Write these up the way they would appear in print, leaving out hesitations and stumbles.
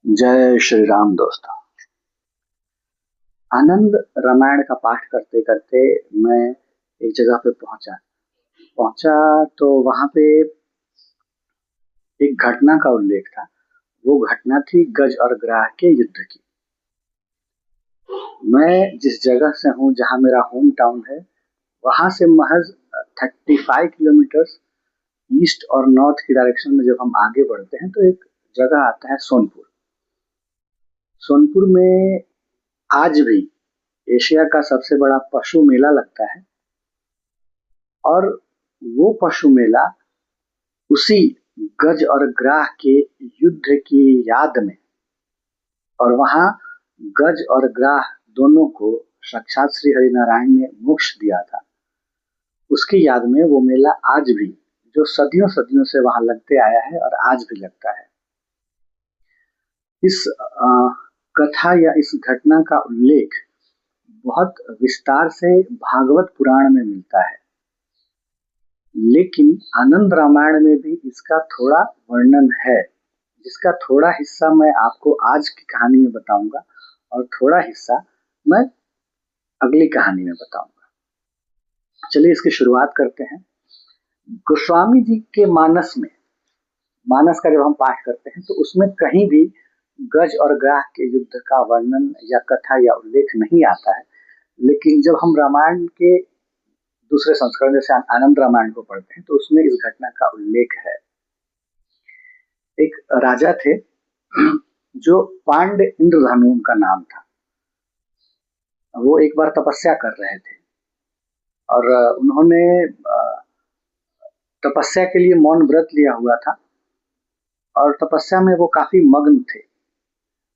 जय श्री राम दोस्तों। आनंद रामायण का पाठ करते करते मैं एक जगह पे पहुंचा पहुंचा तो वहां पे एक घटना का उल्लेख था। वो घटना थी गज और ग्राह के युद्ध की। मैं जिस जगह से हूँ, जहाँ मेरा होम टाउन है, वहां से महज 35 किलोमीटर ईस्ट और नॉर्थ की डायरेक्शन में जब हम आगे बढ़ते हैं तो एक जगह आता है सोनपुर। सोनपुर में आज भी एशिया का सबसे बड़ा पशु मेला लगता है और वो पशु मेला उसी गज और ग्राह के युद्ध की याद में, और वहां गज और ग्राह दोनों को साक्षात श्री हरिनारायण ने मोक्ष दिया था, उसकी याद में वो मेला आज भी, जो सदियों सदियों से वहां लगते आया है और आज भी लगता है। इस कथा या इस घटना का उल्लेख बहुत विस्तार से भागवत पुराण में मिलता है, लेकिन आनंद रामायण में भी इसका थोड़ा वर्णन है, जिसका थोड़ा हिस्सा मैं आपको आज की कहानी में बताऊंगा और थोड़ा हिस्सा मैं अगली कहानी में बताऊंगा। चलिए इसकी शुरुआत करते हैं। गोस्वामी जी के मानस में, मानस का जब हम पाठ करते हैं तो उसमें कहीं भी गज और ग्राह के युद्ध का वर्णन या कथा या उल्लेख नहीं आता है, लेकिन जब हम रामायण के दूसरे संस्करण जैसे आनंद रामायण को पढ़ते हैं तो उसमें इस घटना का उल्लेख है। एक राजा थे जो पांड्य इंद्रधनु उनका नाम था। वो एक बार तपस्या कर रहे थे और उन्होंने तपस्या के लिए मौन व्रत लिया हुआ था और तपस्या में वो काफी मग्न थे।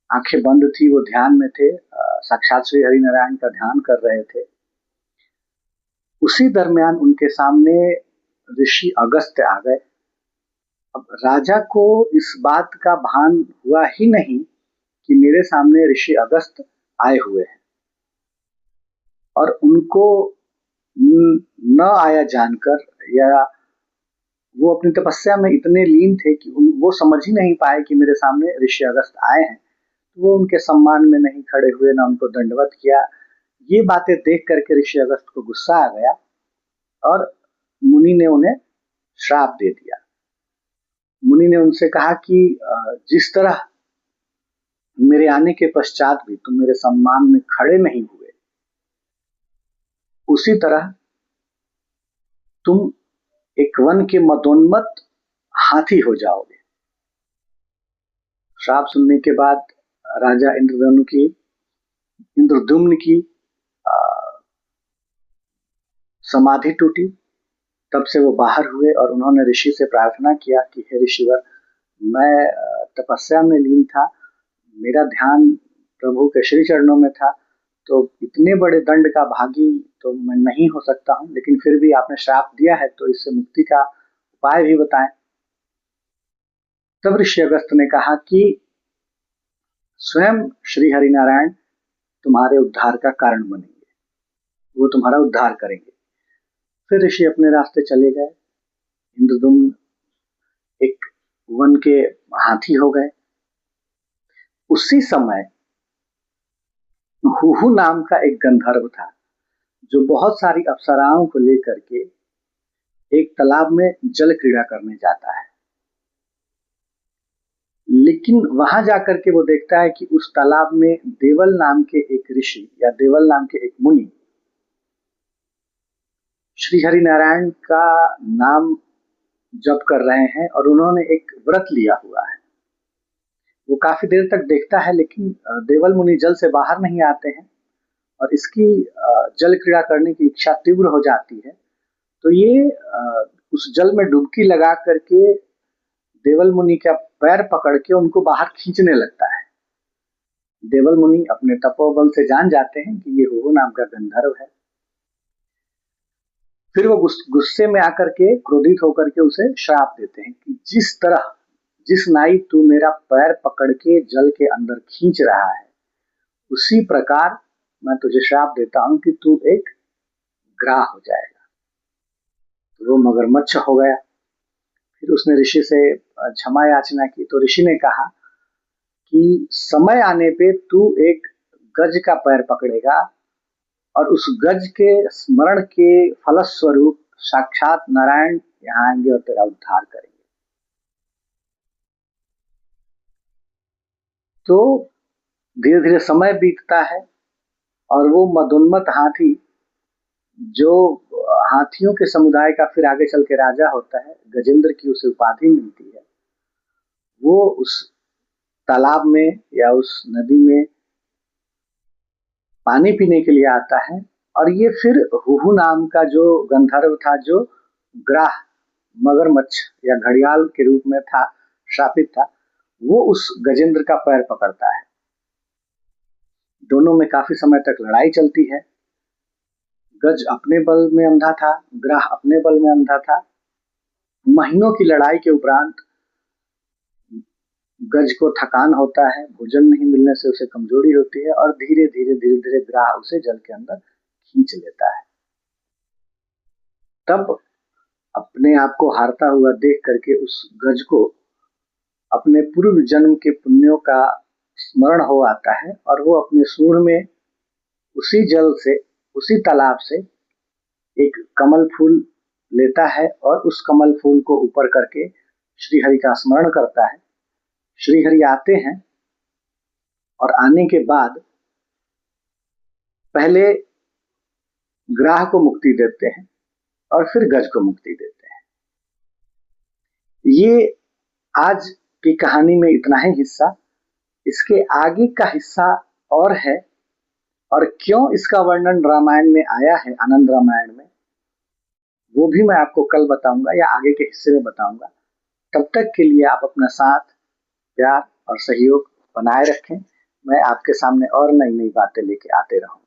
आंखें बंद थी, वो ध्यान में थे, साक्षात श्री हरिनारायण का ध्यान कर रहे थे। उसी दरमियान उनके सामने ऋषि अगस्त्य आ गए। अब राजा को इस बात का भान हुआ ही नहीं कि मेरे सामने ऋषि अगस्त्य आए हुए हैं, और उनको न आया जानकर, या वो अपनी तपस्या में इतने लीन थे कि वो समझ ही नहीं पाए कि मेरे सामने ऋषि अगस्त्य आए हैं, तो वो उनके सम्मान में नहीं खड़े हुए, ना उनको दंडवत किया। ये बातें देख करके ऋषि अगस्त्य को गुस्सा आ गया और मुनि ने उन्हें श्राप दे दिया। मुनि ने उनसे कहा कि जिस तरह मेरे आने के पश्चात भी तुम मेरे सम्मान में खड़े नहीं हुए, उसी तरह तुम एक वन के मदोन्मत्त हाथी हो जाओगे। श्राप सुनने के बाद राजा इंद्रद्युम्न की समाधि टूटी। तब से वो बाहर हुए और उन्होंने ऋषि से प्रार्थना किया कि हे ऋषिवर, मैं तपस्या में लीन था, मेरा ध्यान प्रभु के श्री चरणों में था, तो इतने बड़े दंड का भागी तो मैं नहीं हो सकता हूँ, लेकिन फिर भी आपने श्राप दिया है तो इससे मुक्ति का उपाय भी बताएं। तब ऋषि अगस्त ने कहा कि स्वयं श्री हरिनारायण तुम्हारे उद्धार का कारण बनेंगे, वो तुम्हारा उद्धार करेंगे। फिर ऋषि अपने रास्ते चले गए। इंद्रदुम्न एक वन के हाथी हो गए। उसी समय हुहु नाम का एक गंधर्व था जो बहुत सारी अप्सराओं को लेकर के एक तालाब में जल क्रीड़ा करने जाता है, लेकिन वहां जाकर के वो देखता है कि उस तालाब में देवल नाम के एक ऋषि या देवल नाम के एक मुनि श्री हरिनारायण का नाम जप कर रहे हैं और उन्होंने एक व्रत लिया हुआ है। वो काफी देर तक देखता है, लेकिन देवल मुनि जल से बाहर नहीं आते हैं और इसकी जल क्रीड़ा करने की इच्छा तीव्र हो जाती है। तो ये उस जल में डुबकी लगा करके देवल मुनि का पैर पकड़ के उनको बाहर खींचने लगता है। देवल मुनि अपने तपोबल से जान जाते हैं कि ये हुहु नाम का गंधर्व है। फिर वो गुस्से में आकर के, क्रोधित होकर के उसे श्राप देते हैं कि जिस नाई तू मेरा पैर पकड़ के जल के अंदर खींच रहा है, उसी प्रकार मैं तुझे श्राप देता हूं कि तू एक ग्राह हो जाएगा। तो वो मगरमच्छ हो गया। फिर उसने ऋषि से क्षमा याचना की, तो ऋषि ने कहा कि समय आने पे तू एक गज का पैर पकड़ेगा और उस गज के स्मरण के फलस्वरूप साक्षात नारायण यहाँ आएंगे और तेरा उद्धार करेंगे। तो धीरे धीरे समय बीतता है और वो मदोन्मत्त हाथी, जो हाथियों के समुदाय का फिर आगे चल के राजा होता है, गजेंद्र की उसे उपाधि मिलती है, वो उस तालाब में या उस नदी में पानी पीने के लिए आता है। और ये फिर हुहू नाम का जो गंधर्व था, जो ग्राह मगरमच्छ या घड़ियाल के रूप में था, श्रापित था, वो उस गजेंद्र का पैर पकड़ता है। दोनों में काफी समय तक लड़ाई चलती है। गज अपने बल में अंधा था, ग्राह अपने बल में अंधा था। महीनों की लड़ाई के उपरांत गज को थकान होता है, भोजन नहीं मिलने से उसे कमजोरी होती है और धीरे धीरे ग्राह उसे जल के अंदर खींच लेता है। तब अपने आप को हारता हुआ देख करके उस गज को अपने पूर्व जन्म के पुण्यों का स्मरण हो आता है और वो अपने सूंड में उसी जल से, उसी तालाब से एक कमल फूल लेता है और उस कमल फूल को ऊपर करके श्रीहरि का स्मरण करता है। श्रीहरि आते हैं और आने के बाद पहले ग्राह को मुक्ति देते हैं और फिर गज को मुक्ति देते हैं। ये आज की कहानी में इतना ही हिस्सा। इसके आगे का हिस्सा और है, और क्यों इसका वर्णन रामायण में आया है, आनंद रामायण में, वो भी मैं आपको कल बताऊंगा या आगे के हिस्से में बताऊंगा। तब तक के लिए आप अपना साथ, प्यार और सहयोग बनाए रखें। मैं आपके सामने और नई नई बातें लेके आते रहूंगा।